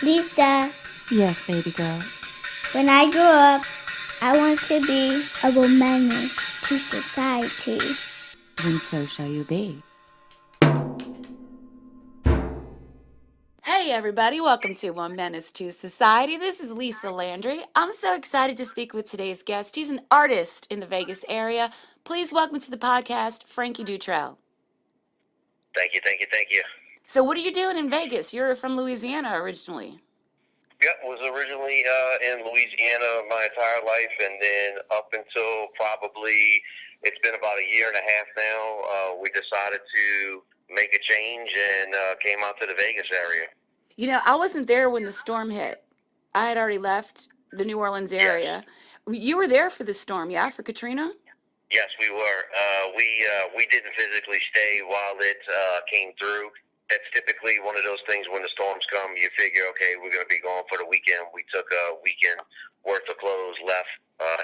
Lisa, Yes, baby girl. when I grow up, I want to be a woman to society. Then so shall you be. Hey everybody, welcome to One Menace to Society. This is Lisa Landry. I'm so excited to speak with today's guest. He's an artist in the Vegas area. Please welcome to the podcast, Frankie Dutreil. Thank you. So what are you doing in Vegas? You're from Louisiana originally. Yep, was originally in Louisiana my entire life, and then up until probably, it's been about a year and a half now, we decided to make a change and came out to the Vegas area. You know, I wasn't there when the storm hit. I had already left the New Orleans Yes, area. You were there for the storm, yeah, for Katrina? yes, we were. We didn't physically stay while it came through. That's typically one of those things when the storms come, you figure, okay, we're going to be going for the weekend. We took a weekend worth of clothes, left,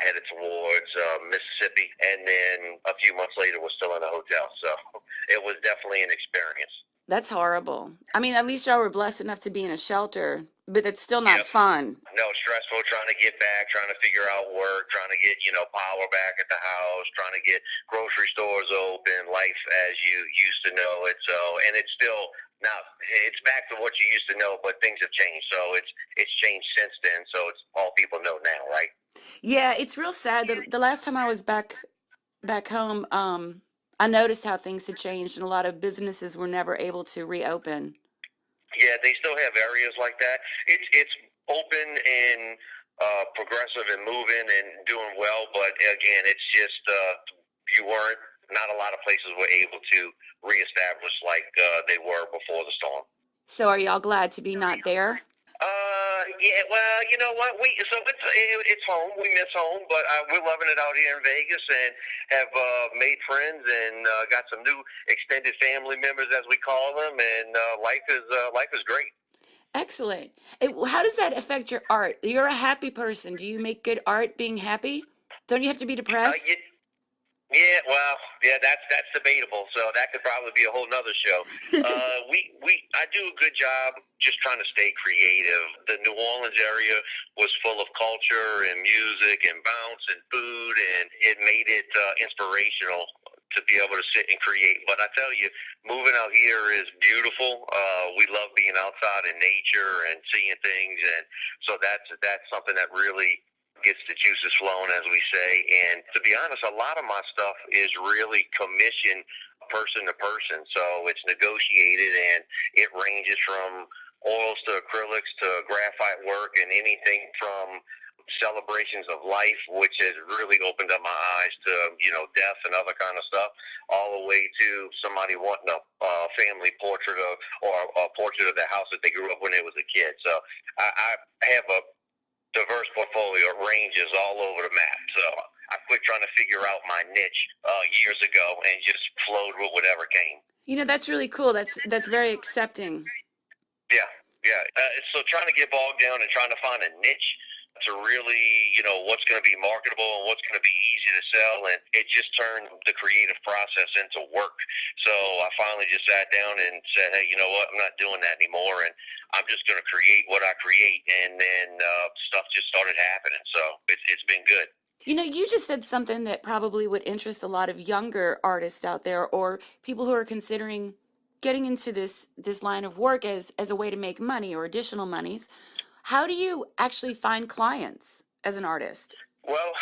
headed towards Mississippi, and then a few months later we're still in a hotel. So it was definitely an experience. That's horrible. I mean, at least y'all were blessed enough to be in a shelter, but it's still not Yep. fun. No, stressful trying to get back, trying to figure out work, trying to get, power back at the house, trying to get grocery stores open, life as you used to know it. So, and it's still not, it's back to what you used to know, but things have changed. So it's changed since then. So it's all people know now, right? Yeah, it's real sad. The last time I was back home, I noticed how things had changed and a lot of businesses were never able to reopen. Yeah, they still have areas like that. It's open and progressive and moving and doing well, but again, it's just you weren't. Not a lot of places were able to reestablish like they were before the storm. So are y'all glad to be not there? Yeah. Well, you know what? It's home. We miss home, but we're loving it out here in Vegas and have made friends and got some new extended family members, as we call them, and life is great. Excellent. How does that affect your art? You're a happy person. Do you make good art being happy? Don't you have to be depressed? Yeah, yeah, well, yeah, that's debatable. So that could probably be a whole nother show. I do a good job just trying to stay creative. The New Orleans area was full of culture and music and bounce and food, and it made it inspirational to be able to sit and create. But I tell you, moving out here is beautiful. We love being outside in nature and seeing things, and so that's something that really gets the juices flowing, as we say. And to be honest, a lot of my stuff is really commissioned person to person. So it's negotiated, and it ranges from oils to acrylics to graphite work and anything from celebrations of life, which has really opened up my eyes to, death and other kind of stuff, all the way to somebody wanting a family portrait of, or a portrait of the house that they grew up when they was a kid. So I have a diverse portfolio. It ranges all over the map. So I quit trying to figure out my niche years ago and just flowed with whatever came. You know, that's really cool. That's very accepting. Yeah, yeah. So trying to get bogged down and trying to find a niche to really, what's going to be marketable and what's going to be easy to sell, and it just turned the creative process into work. So I finally just sat down and said, hey, you know what? I'm not doing that anymore, and I'm just going to create what I create, and then stuff just started happening. So it's been good. You know, you just said something that probably would interest a lot of younger artists out there or people who are considering getting into this line of work as a way to make money or additional monies. How do you actually find clients as an artist? Well,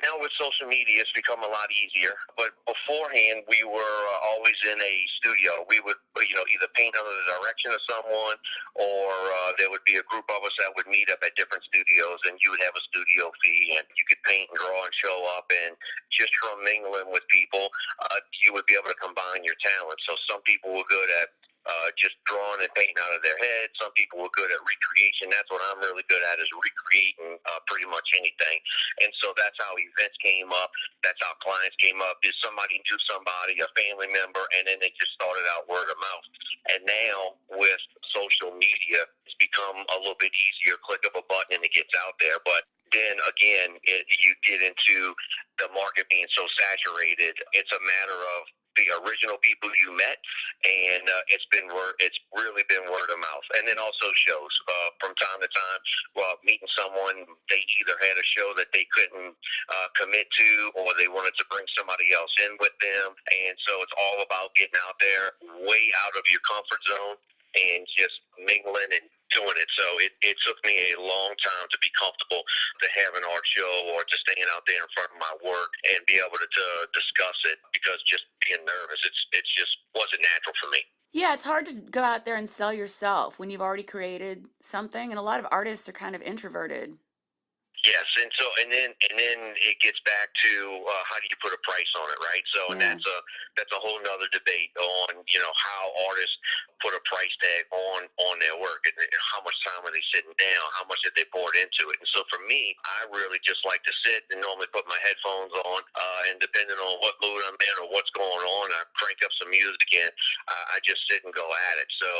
now with social media, it's become a lot easier. But beforehand, we were always in a studio. We would, either paint under the direction of someone, or there would be a group of us that would meet up at different studios, and you would have a studio fee, and you could paint and draw and show up. And just from mingling with people, you would be able to combine your talents. So some people were good at just drawing and painting out of their head. Some people were good at recreation. That's what I'm really good at, is recreating pretty much anything. And so that's how events came up. That's how clients came up. Is somebody knew somebody, a family member, and then they just started out word of mouth. And now with social media, it's become a little bit easier. Click of a button and it gets out there. But then again, you get into the market being so saturated. It's a matter of the original people you met, and it's really been word of mouth. And then also shows from time to time. Well, meeting someone, they either had a show that they couldn't commit to, or they wanted to bring somebody else in with them, and so it's all about getting out there, way out of your comfort zone, and just mingling and doing it. So it took me a long time to be comfortable to have an art show or to stand out there in front of my work and be able to discuss it, because just being nervous, it just wasn't natural for me. Yeah, it's hard to go out there and sell yourself when you've already created something, and a lot of artists are kind of introverted. Yes, and then it gets back to how do you put a price on it, right? So, and Yeah. that's a whole nother debate on how artists put a price tag on their work, and how much time are they sitting down, how much have they poured into it. And so for me, I really just like to sit and normally put my headphones on, and depending on what mood I'm in or what's going on, I crank up some music and I just sit and go at it. So.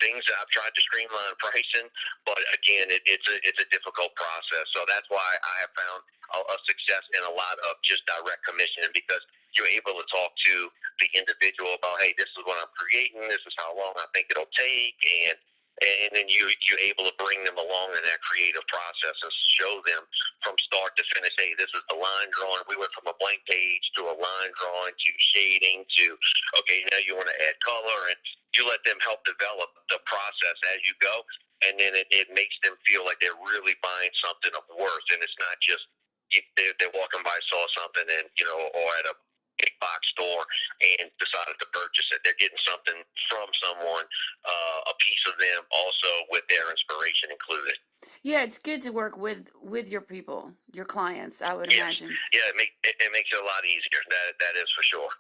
Things that I've tried to streamline pricing, but again, it's a difficult process. So that's why I have found a success in a lot of just direct commissioning, because you're able to talk to the individual about, hey, this is what I'm creating, this is how long I think it'll take, and then you're able to bring them along in that creative process and show them from start to finish, hey, this is the line drawing. We went from a blank page to a line drawing to shading to, okay, now you want to add color, and you let them help develop the process as you go, and then it makes them feel like they're really buying something of worth, and it's not just they're walking by, saw something, and or at a big box store and decided to purchase it. They're getting something from someone, a piece of them, also with their inspiration included. Yeah, it's good to work with your people, your clients, I would imagine. Yeah, it makes it a lot easier. That is for sure.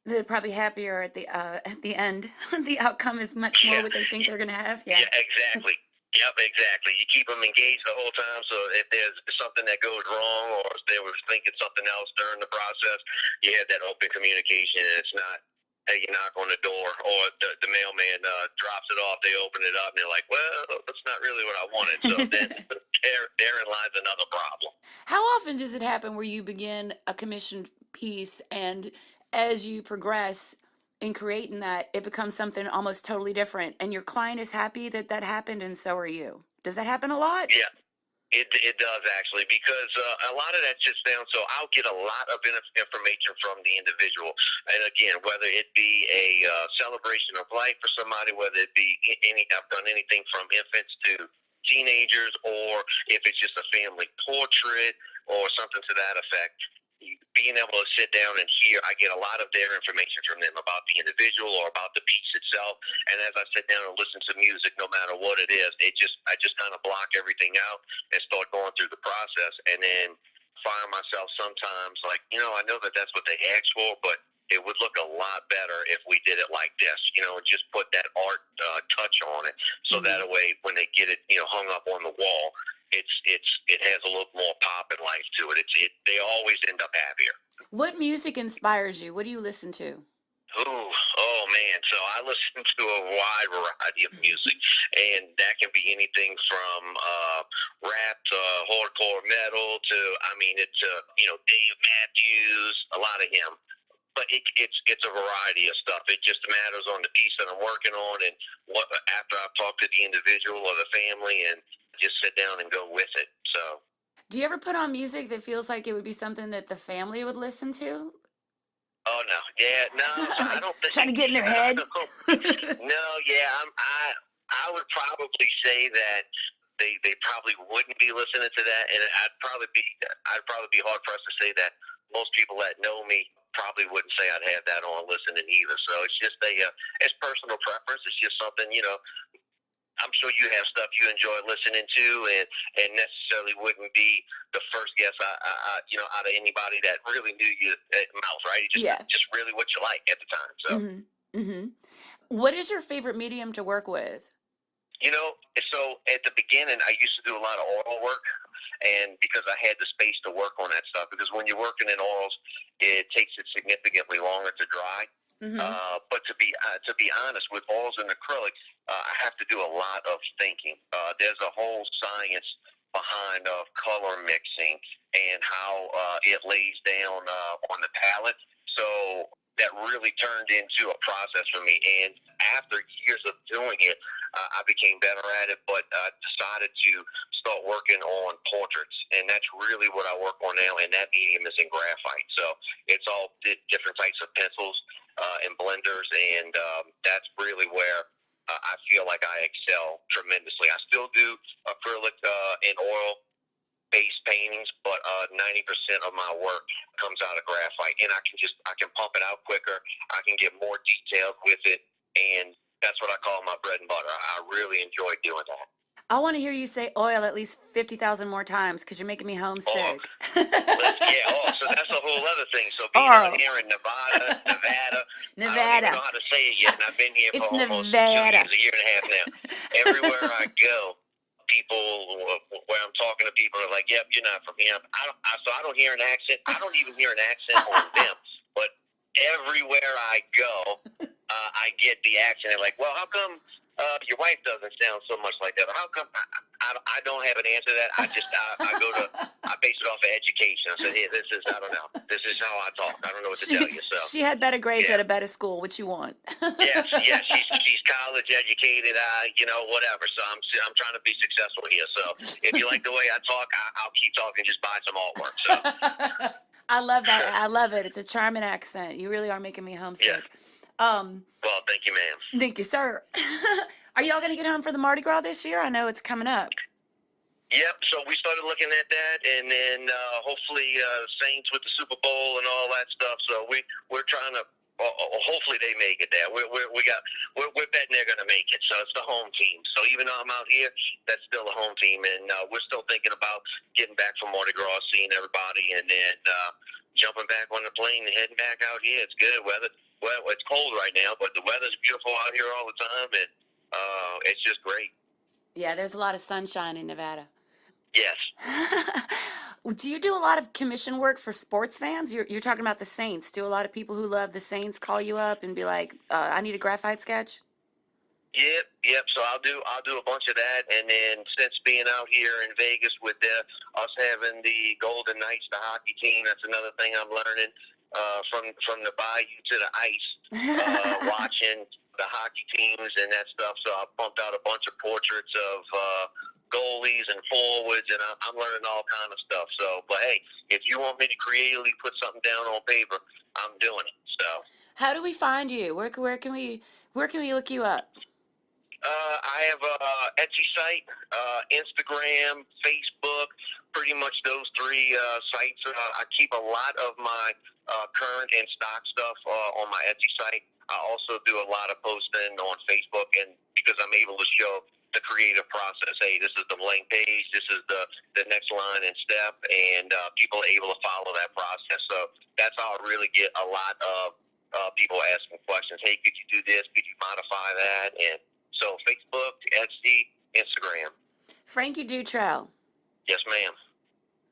They're probably happier at the end. The outcome is much more what they think they're going to have. Yeah. Yeah, exactly. Yep, exactly. You keep them engaged the whole time, so if there's something that goes wrong, or if they were thinking something else during the process, you have that open communication. It's not, hey, you knock on the door, or the mailman drops it off, they open it up, and they're like, well, that's not really what I wanted. So then therein lies another problem. How often does it happen where you begin a commissioned piece, and as you progress in creating that, it becomes something almost totally different, and your client is happy that that happened, and so are you? Does that happen a lot? Yeah. It does, actually, because a lot of that sits down. So I'll get a lot of information from the individual, and again, whether it be a celebration of life for somebody, whether it be I've done anything from infants to teenagers, or if it's just a family portrait or something to that effect. Being able to sit down and hear, I get a lot of their information from them about the individual or about the piece itself. And as I sit down and listen to music, no matter what it is, I just kind of block everything out and start going through the process, and then find myself sometimes like, I know that that's what they asked for, but it would look a lot better if we did it like this, and just put that art touch on it, so that way when they get it, hung up on the wall, it has a little more pop and life to it. They always end up happier. What music inspires you? What do you listen to? Oh man! So I listen to a wide variety of music, and that can be anything from rap to hardcore metal to, it's Dave Matthews, a lot of him. But it's a variety of stuff. It just matters on the piece that I'm working on, and what after I've talked to the individual or the family, and just sit down and go with it. So. Do you ever put on music that feels like it would be something that the family would listen to? Oh no, yeah, no, I don't think. Trying to get in their head. No, yeah, I would probably say that they probably wouldn't be listening to that, and I'd probably be hard pressed to say that most people that know me probably wouldn't say I'd have that on listening either. So it's just it's personal preference. It's just something, I'm sure you have stuff you enjoy listening to, and necessarily wouldn't be the first guess out of anybody that really knew you mouth, right? Just really what you like at the time. So. What is your favorite medium to work with? So at the beginning, I used to do a lot of oil work, and because I had the space to work on that stuff, because when you're working in oils, it takes it significantly longer to dry. But to be honest, with oils and acrylics, I have to do a lot of thinking. There's a whole science behind of color mixing and how it lays down on the palette. So that really turned into a process for me. And after years of doing it, I became better at it, but decided to start working on portraits. And that's really what I work on now, and that medium is in graphite. So it's all different types of pencils and blenders, and that's really where I feel like I excel tremendously. I still do acrylic and oil-based paintings, but 90% of my work comes out of graphite, and I can pump it out quicker. I can get more detailed with it, and that's what I call my bread and butter. I really enjoy doing that. I want to hear you say oil at least 50,000 more times because you're making me homesick. So that's a whole other thing. So being out here in Nevada, I don't even know how to say it yet, and I've been here for almost 2 years, a year and a half now. Everywhere I go, people, where I'm talking to people, are like, "Yep, you're not from here." So I don't hear an accent. I don't even hear an accent on them. But everywhere I go, I get the accent. They're like, "Well, how come your wife doesn't sound so much like that? How come?" I don't have an answer to that. I base it off of education. I said, "Hey, I don't know. This is how I talk. I don't know what to tell you." So she had better grades at a better school. What you want? yes, she's college educated, whatever. So I'm trying to be successful here. So if you like the way I talk, I'll keep talking. Just buy some artwork. So I love that. I love it. It's a charming accent. You really are making me homesick. Yeah. Well, thank you, ma'am. Thank you, sir. Are y'all going to get home for the Mardi Gras this year? I know it's coming up. Yep, so we started looking at that, and then hopefully Saints with the Super Bowl and all that stuff. So we're trying to. Hopefully they make it there. We're betting they're going to make it. So it's the home team. So even though I'm out here, that's still a home team, and we're still thinking about getting back from Mardi Gras, seeing everybody, and then jumping back on the plane and heading back out here. It's good weather. Well, it's cold right now, but the weather's beautiful out here all the time, and it's just great. Yeah, there's a lot of sunshine in Nevada. Yes. Do you do a lot of commission work for sports fans? You're talking about the Saints. Do a lot of people who love the Saints call you up and be like, "I need a graphite sketch"? Yep. So I'll do a bunch of that, and then since being out here in Vegas with us having the Golden Knights, the hockey team, that's another thing I'm learning from the bayou to the ice, watching the hockey teams and that stuff. So I pumped out a bunch of portraits of goalies and forwards, and I'm learning all kind of stuff. So, but hey, if you want me to creatively put something down on paper, I'm doing it. So, how do we find you? Where can we look you up? I have a Etsy site, Instagram, Facebook, pretty much those three sites. I keep a lot of my current and stock stuff on my Etsy site. I also do a lot of posting on Facebook, and because I'm able to show the creative process, hey, this is the blank page, this is the next line and step, and people are able to follow that process. So that's how I really get a lot of people asking questions. Hey, could you do this? Could you modify that? And so Facebook, Etsy, Instagram. Frankie Dutreil. Yes, ma'am.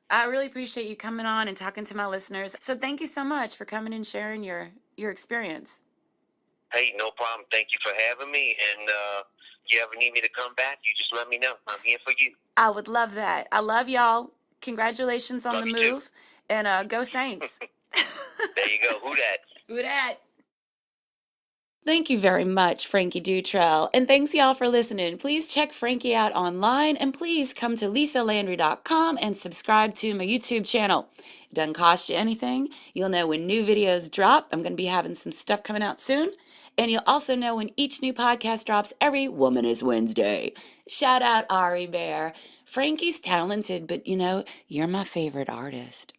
I really appreciate you coming on and talking to my listeners. So thank you so much for coming and sharing your experience. Hey, no problem. Thank you for having me. And if you ever need me to come back, you just let me know. I'm here for you. I would love that. I love y'all. Congratulations on the move. Too. And go Saints. There you go. Who dat? Who dat? Thank you very much, Frankie Dutreil. And thanks, y'all, for listening. Please check Frankie out online, and please come to lisalandry.com and subscribe to my YouTube channel. It doesn't cost you anything. You'll know when new videos drop. I'm going to be having some stuff coming out soon. And you'll also know when each new podcast drops every Woman is Wednesday. Shout out Ari Bear. Frankie's talented, but you're my favorite artist.